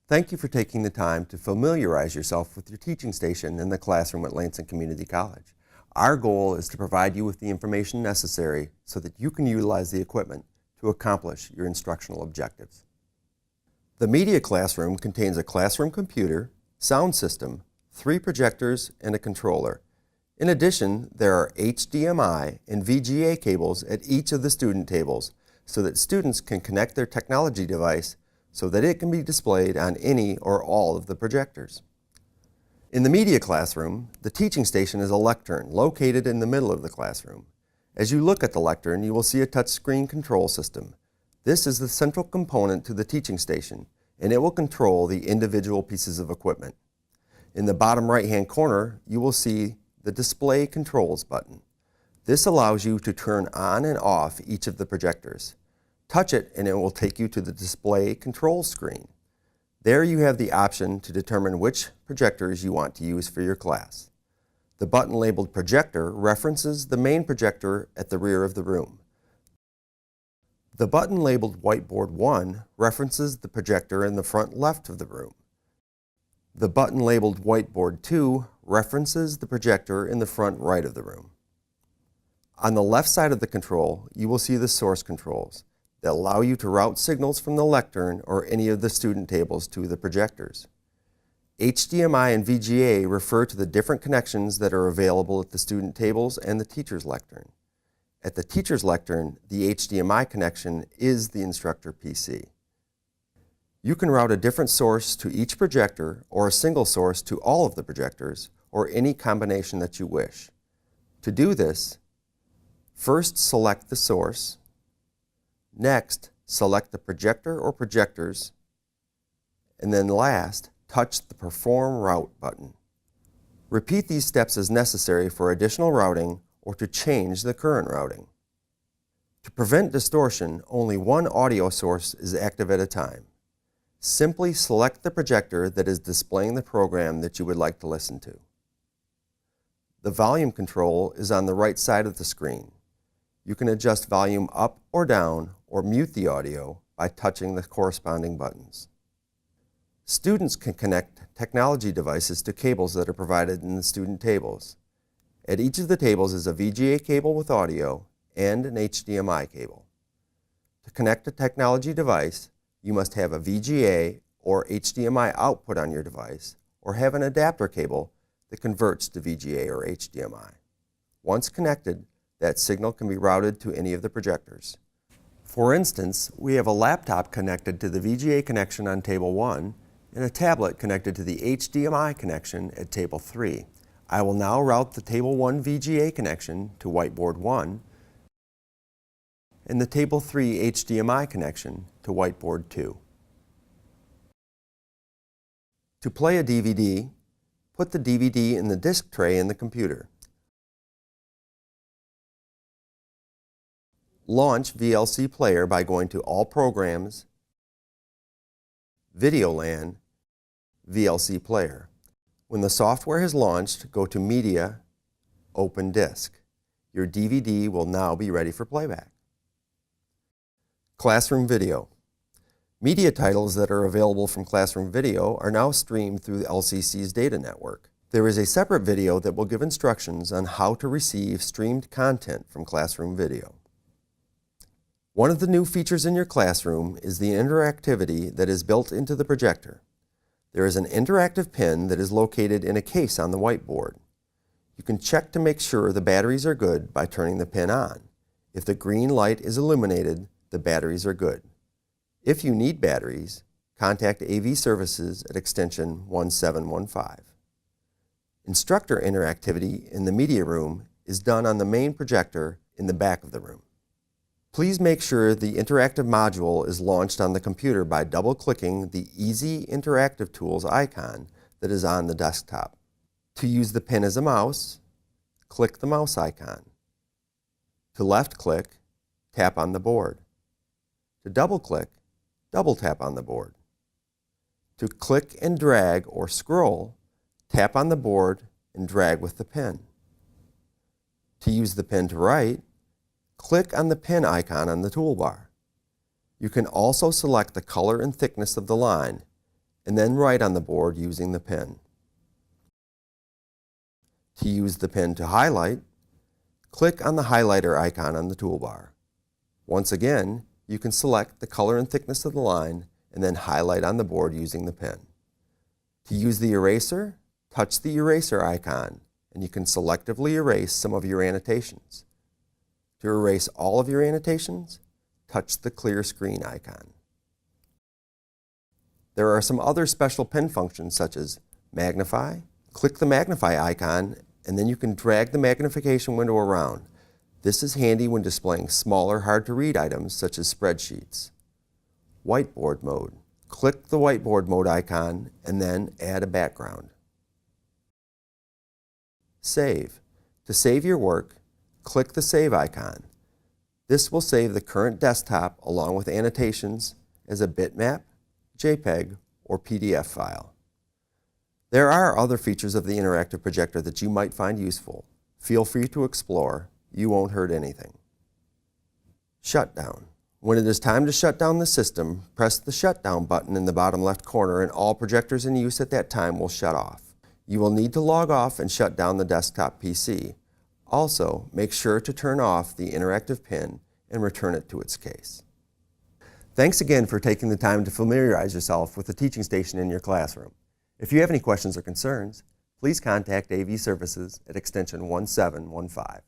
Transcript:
Thank you for taking the time to familiarize yourself with your teaching station in the classroom at Lansing Community College. Our goal is to provide you with the information necessary so that you can utilize the equipment to accomplish your instructional objectives. The Media Classroom contains a classroom computer, sound system, 3 projectors, and a controller. In addition, there are HDMI and VGA cables at each of the student tables so that students can connect their technology device so that it can be displayed on any or all of the projectors. In the Media Classroom, the teaching station is a lectern located in the middle of the classroom. As you look at the lectern, you will see a touchscreen control system. This is the central component to the teaching station, and it will control the individual pieces of equipment. In the bottom right-hand corner, you will see the Display Controls button. This allows you to turn on and off each of the projectors. Touch it and it will take you to the Display Control screen. There you have the option to determine which projectors you want to use for your class. The button labeled Projector references the main projector at the rear of the room. The button labeled Whiteboard 1 references the projector in the front left of the room. The button labeled Whiteboard 2 references the projector in the front right of the room. On the left side of the control, you will see the source controls that allow you to route signals from the lectern or any of the student tables to the projectors. HDMI and VGA refer to the different connections that are available at the student tables and the teacher's lectern. At the teacher's lectern, the HDMI connection is the instructor PC. You can route a different source to each projector or a single source to all of the projectors or any combination that you wish. To do this, first select the source. Next, select the projector or projectors. And then last, touch the Perform Route button. Repeat these steps as necessary for additional routing or to change the current routing. To prevent distortion, only one audio source is active at a time. Simply select the projector that is displaying the program that you would like to listen to. The volume control is on the right side of the screen. You can adjust volume up or down or mute the audio by touching the corresponding buttons. Students can connect technology devices to cables that are provided in the student tables. At each of the tables is a VGA cable with audio and an HDMI cable. To connect a technology device, you must have a VGA or HDMI output on your device or have an adapter cable that converts to VGA or HDMI. Once connected, that signal can be routed to any of the projectors. For instance, we have a laptop connected to the VGA connection on table 1 and a tablet connected to the HDMI connection at table 3. I will now route the table 1 VGA connection to Whiteboard 1 and the table 3 HDMI connection to Whiteboard 2. To play a DVD, put the DVD in the disc tray in the computer. Launch VLC Player by going to All Programs, VideoLAN, VLC Player. When the software has launched, go to Media, Open Disk. Your DVD will now be ready for playback. Classroom Video. Media titles that are available from Classroom Video are now streamed through the LCC's data network. There is a separate video that will give instructions on how to receive streamed content from Classroom Video. One of the new features in your classroom is the interactivity that is built into the projector. There is an interactive pin that is located in a case on the whiteboard. You can check to make sure the batteries are good by turning the pin on. If the green light is illuminated, the batteries are good. If you need batteries, contact AV Services at extension 1715. Instructor interactivity in the media room is done on the main projector in the back of the room. Please make sure the interactive module is launched on the computer by double-clicking the Easy Interactive Tools icon that is on the desktop. To use the pin as a mouse, click the mouse icon. To left-click, tap on the board. To double-click, double-tap on the board. To click and drag or scroll, tap on the board and drag with the pen. To use the pen to write, click on the pen icon on the toolbar. You can also select the color and thickness of the line and then write on the board using the pen. To use the pen to highlight, click on the highlighter icon on the toolbar. Once again, you can select the color and thickness of the line and then highlight on the board using the pen. To use the eraser, touch the eraser icon and you can selectively erase some of your annotations. To erase all of your annotations, touch the clear screen icon. There are some other special pen functions such as magnify. Click the magnify icon and then you can drag the magnification window around. This is handy when displaying smaller, hard-to-read items such as spreadsheets. Whiteboard mode. Click the whiteboard mode icon and then add a background. Save. To save your work, click the Save icon. This will save the current desktop along with annotations as a bitmap, JPEG, or PDF file. There are other features of the interactive projector that you might find useful. Feel free to explore. You won't hurt anything. Shutdown. When it is time to shut down the system, press the shutdown button in the bottom left corner and all projectors in use at that time will shut off. You will need to log off and shut down the desktop PC. Also, make sure to turn off the interactive pin and return it to its case. Thanks again for taking the time to familiarize yourself with the teaching station in your classroom. If you have any questions or concerns, please contact AV Services at extension 1715.